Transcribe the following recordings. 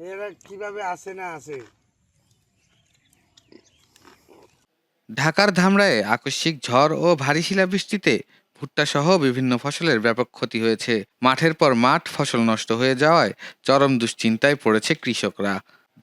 এরা কিভাবে আসে না আসে। ঢাকার ধামরায়ে আকস্মিক ঝড় ও ভারী শিলাবৃষ্টিতে ভুট্টা সহ বিভিন্ন ফসলের ব্যাপক ক্ষতি হয়েছে। মাঠের পর মাঠ ফসল নষ্ট হয়ে যাওয়ায় চরম দুশ্চিন্তায় পড়েছে কৃষকরা।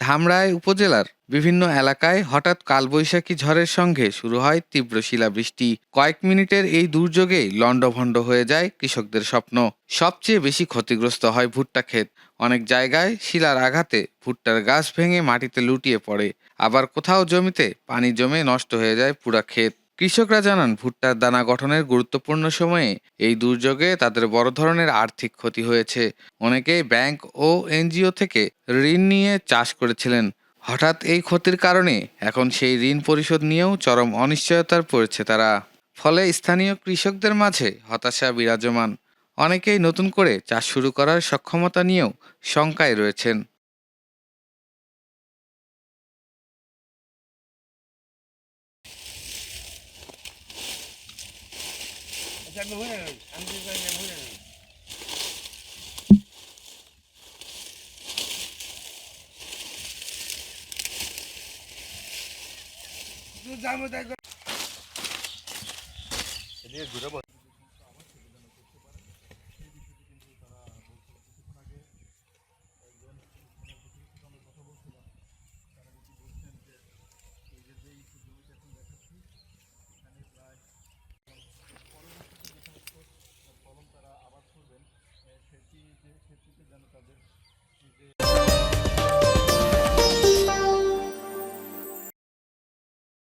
ধামরাই উপজেলার বিভিন্ন এলাকায় হঠাৎ কালবৈশাখী ঝড়ের সঙ্গে শুরু হয় তীব্র শিলাবৃষ্টি। কয়েক মিনিটের এই দুর্যোগেই লণ্ডভণ্ড হয়ে যায় কৃষকদের স্বপ্ন। সবচেয়ে বেশি ক্ষতিগ্রস্ত হয় ভুট্টা ক্ষেত। অনেক জায়গায় শিলার আঘাতে ভুট্টার গাছ ভেঙে মাটিতে লুটিয়ে পড়ে, আবার কোথাও জমিতে পানি জমে নষ্ট হয়ে যায় পুরা ক্ষেত। কৃষকরা জানান, ভুট্টার দানা গঠনের গুরুত্বপূর্ণ সময়ে এই দুর্যোগে তাদের বড় ধরনের আর্থিক ক্ষতি হয়েছে। অনেকেই ব্যাংক ও এনজিও থেকে ঋণ নিয়ে চাষ করেছিলেন। হঠাৎ এই ক্ষতির কারণে এখন সেই ঋণ পরিশোধ নিয়েও চরম অনিশ্চয়তার পড়েছে তারা। ফলে স্থানীয় কৃষকদের মাঝে হতাশা বিরাজমান। অনেকেই নতুন করে চাষ শুরু করার সক্ষমতা নিয়েও শঙ্কায় রয়েছেন। আমি